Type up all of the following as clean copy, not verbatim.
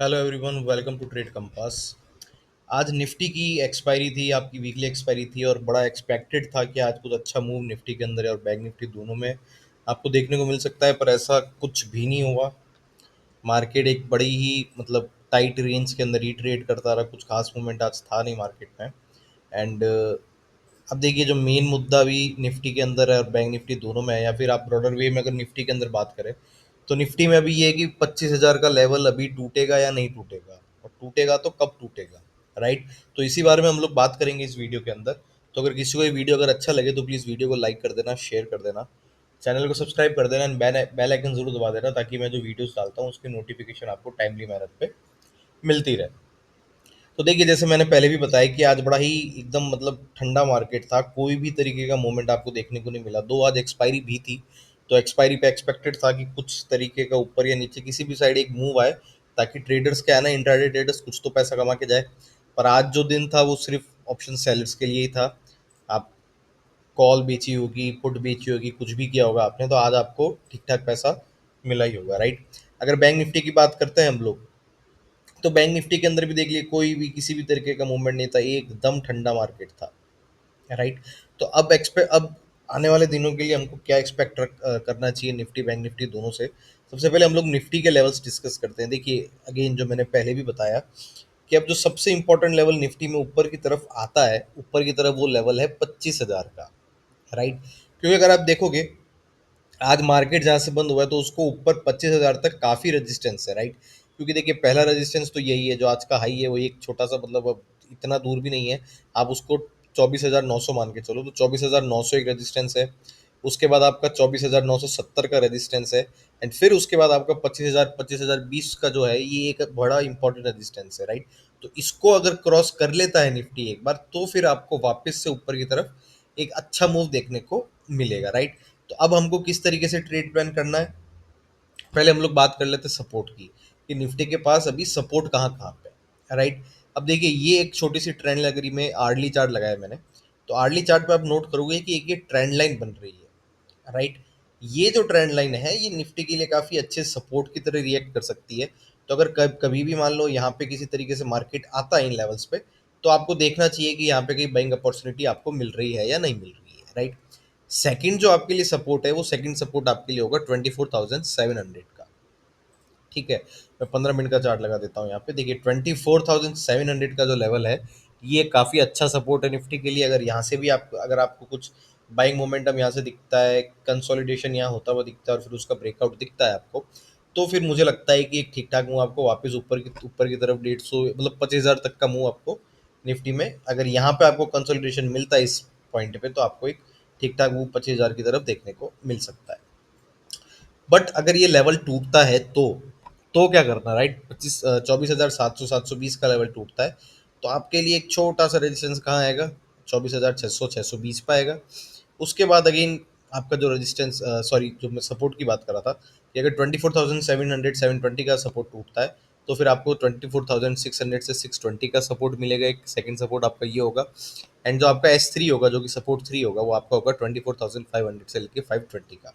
Hello everyone, welcome to trade compass. आज Nifty की expiry थी, आपकी वीकली एक्सपायरी थी और बड़ा एक्सपेक्टेड था कि आज कुछ अच्छा मूव निफ्टी के अंदर और बैंक निफ्टी दोनों में आपको देखने को मिल सकता है, पर ऐसा कुछ भी नहीं हुआ। मार्केट एक बड़ी ही टाइट रेंज के अंदर ही ट्रेड करता रहा, कुछ खास मूवमेंट आज था नहीं मार्केट में। एंड अब देखिए, जो मेन मुद्दा भी निफ्टी के अंदर है और बैंक निफ्टी दोनों में है, या फिर आप ब्रॉडर वे में अगर निफ्टी के अंदर बात करें तो निफ्टी में अभी ये है कि 25,000 का लेवल अभी टूटेगा या नहीं टूटेगा, और टूटेगा तो कब टूटेगा। राइट। तो इसी बारे में हम लोग बात करेंगे इस वीडियो के अंदर। तो अगर किसी को ये वीडियो अगर अच्छा लगे तो प्लीज़ वीडियो को लाइक कर देना, शेयर कर देना, चैनल को सब्सक्राइब कर देना एंड बेल आइकन जरूर दबा देना, ताकि मैं जो वीडियोस डालता हूँ उसकी नोटिफिकेशन आपको टाइमली मैनर पे मिलती रहे। तो देखिए, जैसे मैंने पहले भी बताया कि आज बड़ा ही एकदम ठंडा मार्केट था, कोई भी तरीके का मूवमेंट आपको देखने को नहीं मिला। दो आज एक्सपायरी भी थी, तो एक्सपायरी पे एक्सपेक्टेड था कि कुछ तरीके का ऊपर या नीचे किसी भी साइड एक मूव आए, ताकि ट्रेडर्स क्या है ना, इंट्राडे ट्रेडर्स कुछ तो पैसा कमा के जाए। पर आज जो दिन था वो सिर्फ ऑप्शन सेलर्स के लिए ही था। आप कॉल बेची होगी, पुट बेची होगी, कुछ भी किया होगा आपने, तो आज आपको ठीक ठाक पैसा मिला ही होगा। राइट। अगर बैंक निफ्टी की बात करते हैं हम लोग, तो बैंक निफ्टी के अंदर भी देख लिए, कोई भी किसी भी तरीके का मूवमेंट नहीं था, एकदम ठंडा मार्केट था। राइट। तो अब आने वाले दिनों के लिए हमको क्या एक्सपेक्ट करना चाहिए निफ्टी बैंक निफ्टी दोनों से। सबसे पहले हम लोग निफ्टी के लेवल्स डिस्कस करते हैं। देखिए, अगेन जो मैंने पहले भी बताया कि अब जो सबसे इंपॉर्टेंट लेवल निफ्टी में ऊपर की तरफ आता है, ऊपर की तरफ, वो लेवल है 25,000 का। राइट। क्योंकि अगर आप देखोगे, आज मार्केट जहाँ से बंद हुआ है तो उसको ऊपर 25,000 तक काफ़ी रेजिस्टेंस है। राइट। क्योंकि देखिए, पहला रेजिस्टेंस तो यही है, जो आज का हाई है वो एक छोटा सा, अब इतना दूर भी नहीं है। आप उसको 24,900 मान के चलो, तो 24,900 एक रेजिस्टेंस है। उसके बाद आपका 24,970 का रेजिस्टेंस है। एंड फिर उसके बाद आपका 25,020 का जो है, ये एक बड़ा इंपॉर्टेंट रेजिस्टेंस है। राइट। तो इसको अगर क्रॉस कर लेता है निफ्टी एक बार, तो फिर आपको वापस से ऊपर की तरफ एक अच्छा मूव देखने को मिलेगा। राइट। तो अब हमको किस तरीके से ट्रेड प्लान करना है, पहले हम लोग बात कर लेते हैं सपोर्ट की, कि निफ्टी के पास अभी सपोर्ट कहाँ कहाँ पे है। राइट। अब देखिए, ये एक छोटी सी ट्रेंड लग रही, में आर्ली चार्ट लगाया मैंने। तो आर्ली चार्ट पे आप नोट करोगे कि एक ये ट्रेंड लाइन बन रही है। राइट। ये जो ट्रेंड लाइन है, ये निफ्टी के लिए काफ़ी अच्छे सपोर्ट की तरह रिएक्ट कर सकती है। तो अगर कभी भी मान लो यहाँ पे किसी तरीके से मार्केट आता है इन लेवल्स पे, तो आपको देखना चाहिए कि यहाँ पे कहीं बाइंग अपॉर्चुनिटी आपको मिल रही है या नहीं मिल रही है। राइट। सेकंड जो आपके लिए सपोर्ट है, वो सेकंड सपोर्ट आपके लिए होगा 24,700 का। ठीक है। मैं 15 मिनट का चार्ट लगा देता हूँ यहाँ पे। देखिए, 24,700 का जो लेवल है, ये काफ़ी अच्छा सपोर्ट है निफ्टी के लिए। अगर यहाँ से भी आप, अगर आपको कुछ बाइंग मोमेंटम यहाँ से दिखता है, कंसोलिडेशन यहाँ होता हुआ दिखता है, और फिर उसका ब्रेकआउट दिखता है आपको, तो फिर मुझे लगता है कि एक ठीक ठाक मूव आपको वापस ऊपर की तरफ 150, 25,000 तक का मूव आपको निफ्टी में, अगर यहाँ पे आपको कंसोलिडेशन मिलता है इस पॉइंट पे, तो आपको एक ठीक ठाक मूव 25,000 की तरफ देखने को मिल सकता है। बट अगर ये लेवल टूटता है तो क्या करना। राइट। 24,700 720 का लेवल टूटता है, तो आपके लिए एक छोटा सा रेजिस्टेंस कहाँ आएगा, 24,600 620 पे आएगा। उसके बाद अगेन आपका जो रेजिस्टेंस, सॉरी, जो मैं सपोर्ट की बात कर रहा था, कि अगर 24,700 720 का सपोर्ट टूटता है, तो फिर आपको 24,600 से 620 का सपोर्ट मिलेगा। एक सेकंड सपोर्ट आपका ये होगा। एंड जो आपका S3 होगा, जो कि सपोर्ट 3 होगा, वो आपका होगा 24,500 से लेके 520 का।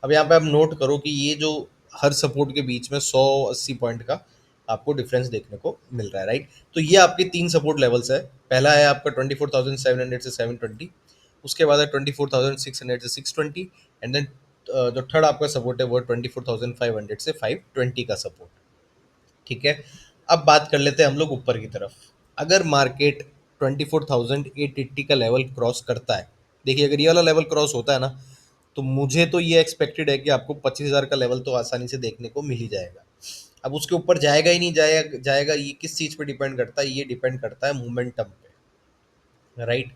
अब यहाँ पे आप नोट करो कि ये जो हर सपोर्ट के बीच में 180 पॉइंट का आपको डिफरेंस देखने को मिल रहा है। राइट। तो ये आपके तीन सपोर्ट लेवल्स है। पहला है आपका 24,700 से 720। उसके बाद है 24,600 से 620। एंड देन जो थर्ड आपका सपोर्ट है वो 24,500 से 520 का सपोर्ट। ठीक है। अब बात कर लेते हैं हम लोग ऊपर की तरफ। अगर मार्केट 24,880 का लेवल क्रॉस करता है, देखिए, अगर ये वाला लेवल क्रॉस होता है ना, तो मुझे तो ये एक्सपेक्टेड है कि आपको 25,000 का लेवल तो आसानी से देखने को मिल ही जाएगा। अब उसके ऊपर जाएगा ही नहीं जाएगा, ये किस चीज़ पे डिपेंड करता है, ये डिपेंड करता है मोमेंटम पे। राइट।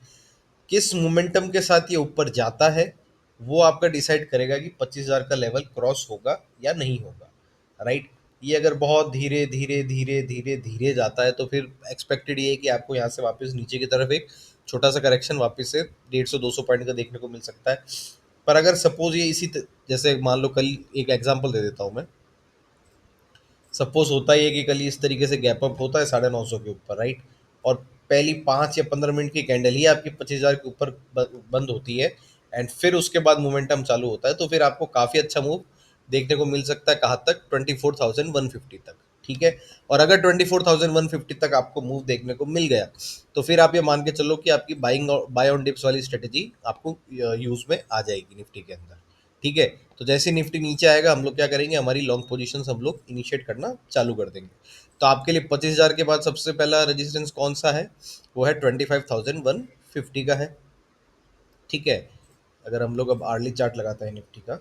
किस मोमेंटम के साथ ये ऊपर जाता है, वो आपका डिसाइड करेगा कि 25,000 का लेवल क्रॉस होगा या नहीं होगा। राइट। ये अगर बहुत धीरे धीरे धीरे धीरे धीरे जाता है, तो फिर एक्सपेक्टेड ये है कि आपको यहाँ से वापस नीचे की तरफ एक छोटा सा करेक्शन वापस से 150 200 पॉइंट का देखने को मिल सकता है। पर अगर सपोज ये जैसे मान लो, कल एक एग्जांपल दे देता हूँ मैं। सपोज होता ही है कि कल इस तरीके से गैप अप होता है 950 के ऊपर। राइट। और पहली 5 या 15 मिनट की कैंडल ही आपकी 25,000 के ऊपर बंद होती है। एंड फिर उसके बाद मोमेंटम चालू होता है, तो फिर आपको काफ़ी अच्छा मूव देखने को मिल सकता है, कहाँ तक, 24,150 तक। ठीक है। और अगर 24,150 तक आपको मूव देखने को मिल गया, तो फिर आप ये मान के चलो कि आपकी बाइंग बाय ऑन डिप्स वाली स्ट्रेटेजी आपको यूज में आ जाएगी निफ्टी के अंदर। ठीक है। तो जैसे निफ्टी नीचे आएगा, हम लोग क्या करेंगे, हमारी लॉन्ग पोजीशन हम लोग इनिशिएट करना चालू कर देंगे। तो आपके लिए 25,000 के बाद सबसे पहला रेजिस्टेंस कौन सा है, वो है 25,150 का है। ठीक है। अगर हम लोग अब आर्ली चार्ट लगाते हैं निफ्टी का,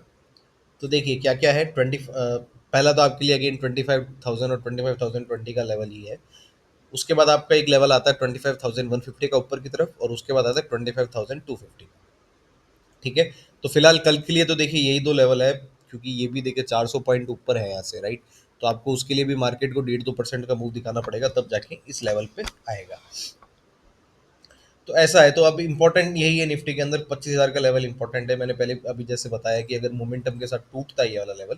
तो देखिए क्या क्या है। पहला तो आपके लिए अगेन 25,000 और 25,020 का लेवल ही है। उसके बाद आपका एक लेवल आता है 25,150 का ऊपर की तरफ, और उसके बाद आता है 25,250 का। ठीक है। तो फिलहाल कल के लिए तो देखिए यही दो लेवल है, क्योंकि ये भी देखिए 400 पॉइंट ऊपर है यहाँ से, राइट। तो आपको उसके लिए भी मार्केट को 1.5-2% का मूव दिखाना पड़ेगा, तब जाके इस लेवल पे आएगा। तो ऐसा है। तो अब इंपॉर्टेंट यही है निफ्टी के अंदर, 25,000 का लेवल इंपॉर्टेंट है। मैंने पहले अभी जैसे बताया कि अगर मोमेंटम के साथ टूटता है ये वाला लेवल,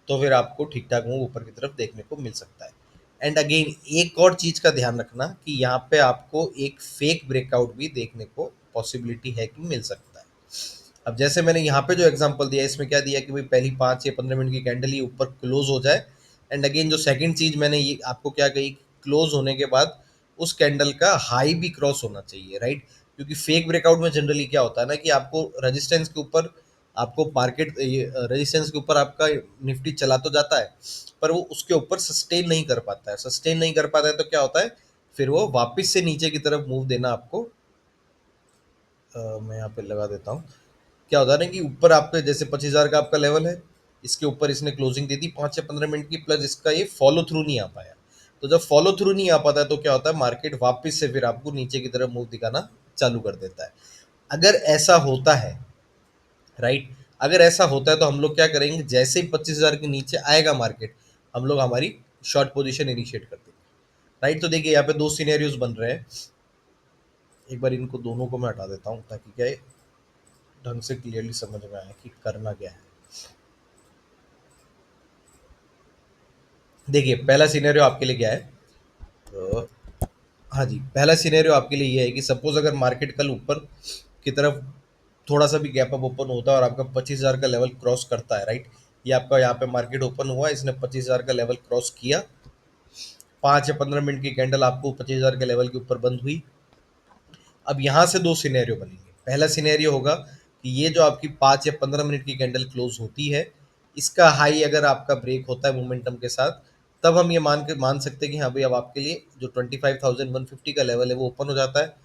तो फिर आपको ठीक ठाक मूव ऊपर की तरफ देखने को मिल सकता है। एंड अगेन एक और चीज का ध्यान रखना कि यहाँ पे आपको एक फेक ब्रेकआउट भी देखने को पॉसिबिलिटी है कि मिल सकता है। अब जैसे मैंने यहाँ पे जो एग्जांपल दिया, इसमें क्या दिया कि भाई पहली 5 या 15 मिनट की कैंडल ही ऊपर क्लोज हो जाए। एंड अगेन जो सेकंड चीज मैंने ये आपको क्या कही, क्लोज होने के बाद उस कैंडल का हाई भी क्रॉस होना चाहिए, राइट। क्योंकि फेक ब्रेकआउट में जनरली क्या होता है ना, कि आपको रेजिस्टेंस के ऊपर, आपको मार्केट रेजिस्टेंस के ऊपर आपका निफ्टी चला तो जाता है, पर वो उसके ऊपर सस्टेन नहीं कर पाता है। सस्टेन नहीं कर पाता है तो क्या होता है, फिर वो वापस से नीचे की तरफ मूव देना आपको, मैं यहाँ पे लगा देता हूँ। क्या होता है ना कि ऊपर आपके जैसे 25,000 का आपका लेवल है, इसके ऊपर इसने क्लोजिंग दे दी 5 या 15 मिनट की, प्लस इसका ये फॉलो थ्रू नहीं आ पाया। तो जब फॉलो थ्रू नहीं आ पाता है, तो क्या होता है, मार्केट वापस से फिर आपको नीचे की तरफ मूव दिखाना चालू कर देता है। अगर ऐसा होता है, राइट, अगर ऐसा होता है तो हम लोग क्या करेंगे, जैसे ही 25,000 के नीचे आएगा मार्केट, हम लोग हमारी शॉर्ट पोजीशन इनिशिएट कर देंगे, राइट। तो देखिए यहाँ पे दो सिनेरियोज बन रहे हैं। एक बार इनको दोनों को मैं हटा देता हूँ, ताकि क्या है, ढंग से क्लियरली समझ में आए कि करना क्या है। देखिए पहला सिनेरियो आपके लिए क्या है, तो हाँ जी, पहला सिनेरियो आपके लिए ये है कि सपोज अगर मार्केट कल ऊपर की तरफ थोड़ा सा भी गैप अप ओपन होता है और आपका 25,000 का लेवल क्रॉस करता है, राइट। ये आपका यहाँ पे मार्केट ओपन हुआ, इसने 25,000 का लेवल क्रॉस किया, 5 या 15 मिनट की कैंडल आपको 25,000 के लेवल के ऊपर बंद हुई। अब यहाँ से दो सिनेरियो बनेंगे। पहला सिनेरियो होगा कि ये जो आपकी 5 या 15 मिनट की कैंडल क्लोज होती है, इसका हाई अगर आपका ब्रेक होता है मोमेंटम के साथ, तब हम ये मान सकते हैं कि हाँ भाई अब आपके लिए जो 25,150 का लेवल है वो ओपन हो जाता है।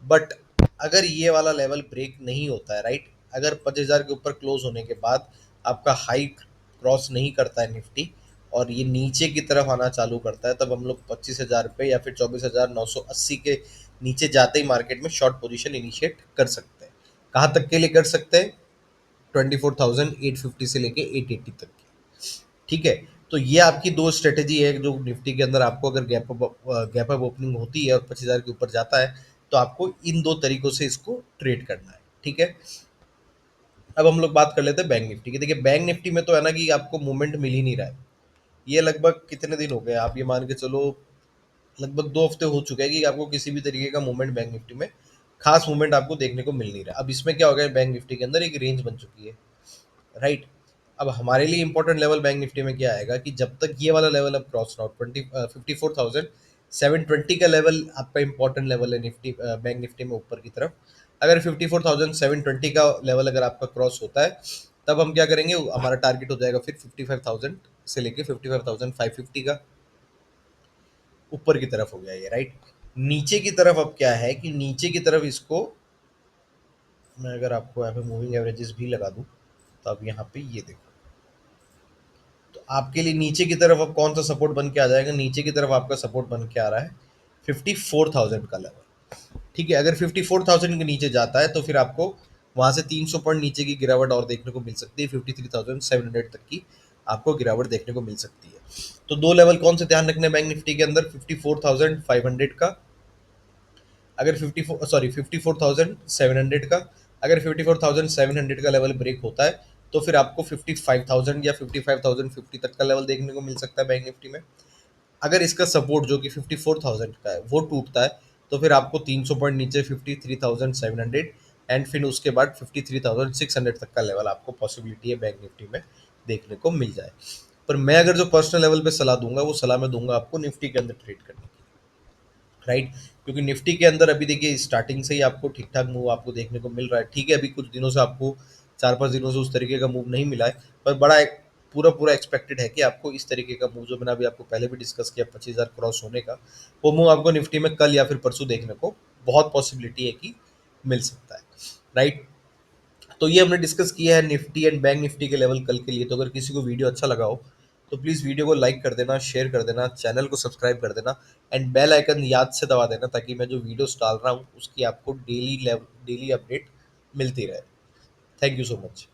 बट अगर ये वाला लेवल ब्रेक नहीं होता है, राइट, अगर 25,000 के ऊपर क्लोज होने के बाद आपका हाई क्रॉस नहीं करता है निफ्टी, और ये नीचे की तरफ आना चालू करता है, तब हम लोग 25,000 पे या फिर 24,980 के नीचे जाते ही मार्केट में शॉर्ट पोजीशन इनिशिएट कर सकते हैं। कहाँ तक के लिए कर सकते हैं, 24,850 से लेके 880 तक की। ठीक है। तो ये आपकी दो स्ट्रेटेजी है जो निफ्टी के अंदर आपको अगर गैप अप ओपनिंग होती है और 25,000 के ऊपर जाता है, तो आपको इन दो तरीकों से इसको ट्रेड करना है। ठीक है। अब हम लोग बात कर लेते हैं बैंक निफ्टी की। देखिए बैंक निफ्टी में तो है ना कि आपको मूवमेंट मिल ही नहीं रहा है। ये लगभग कितने दिन हो गए, आप ये मान के चलो, लगभग 2 हफ्ते हो चुके हैं कि आपको किसी भी तरीके का मूवमेंट बैंक निफ्टी में, खास मूवमेंट आपको देखने को मिल नहीं रहा। अब इसमें क्या हो गया, बैंक निफ्टी के अंदर एक रेंज बन चुकी है, राइट। अब हमारे लिए इंपॉर्टेंट लेवल बैंक निफ्टी में क्या आएगा, कि जब तक ये वाला लेवल अब क्रॉस ना हो, 54,720 का लेवल आपका इंपॉर्टेंट लेवल है निफ्टी बैंक निफ्टी में ऊपर की तरफ। अगर 54,720 का लेवल अगर आपका क्रॉस होता है, तब हम क्या करेंगे, हमारा टारगेट हो जाएगा फिर 55,000 से लेके 55,550 का, ऊपर की तरफ हो गया ये, राइट। नीचे की तरफ अब क्या है, कि नीचे की तरफ इसको मैं अगर आपको यहाँ पे मूविंग एवरेजेस भी लगा दूं, तो अब यहाँ पे ये देखो, तो आपके लिए नीचे की तरफ अब कौन सा सपोर्ट बन के आ जाएगा, नीचे की तरफ आपका सपोर्ट बन के आ रहा है 54,000 का लेवल। ठीक है। अगर 54,000 के नीचे जाता है, तो फिर आपको वहां से 300 पॉइंट नीचे की गिरावट और देखने को मिल सकती है, 53,700 तक की आपको गिरावट देखने को मिल सकती है। तो दो लेवल कौन से ध्यान रखने बैंक निफ्टी के अंदर, 54,500 का, अगर 54,700 का, अगर 54,700 का लेवल ब्रेक होता है, तो फिर आपको 55,000 या 55,050 तक का लेवल देखने को मिल सकता है बैंक निफ्टी में। अगर इसका सपोर्ट जो कि 54,000 का है वो टूटता है, तो फिर आपको 300 पॉइंट नीचे 53,700 एंड फिर उसके बाद 53,600 तक का लेवल आपको पॉसिबिलिटी है बैंक निफ्टी में देखने को मिल जाए। पर मैं अगर जो पर्सनल लेवल पे सलाह दूंगा, वो सलाह मैं दूंगा आपको निफ्टी के अंदर ट्रेड करने की, राइट। क्योंकि निफ्टी के अंदर अभी देखिए स्टार्टिंग से ही आपको ठीक ठाक मूव आपको देखने को मिल रहा है। ठीक है, अभी कुछ दिनों से आपको 4-5 दिनों से उस तरीके का मूव नहीं मिला है, पर बड़ा एक पूरा पूरा एक्सपेक्टेड है कि आपको इस तरीके का मूव, जो मैंने अभी आपको पहले भी डिस्कस किया 25,000 क्रॉस होने का, वो मूव आपको निफ्टी में कल या फिर परसों देखने को बहुत पॉसिबिलिटी है कि मिल सकता है, राइट। तो ये हमने डिस्कस किया है निफ्टी एंड बैंक निफ्टी के लेवल कल के लिए। तो अगर किसी को वीडियो अच्छा लगा हो तो प्लीज़ वीडियो को लाइक कर देना, शेयर कर देना, चैनल को सब्सक्राइब कर देना एंड बेल आइकन याद से दबा देना, ताकि मैं जो वीडियोस डाल रहा हूँ उसकी आपको डेली अपडेट मिलती रहे। Thank you so much.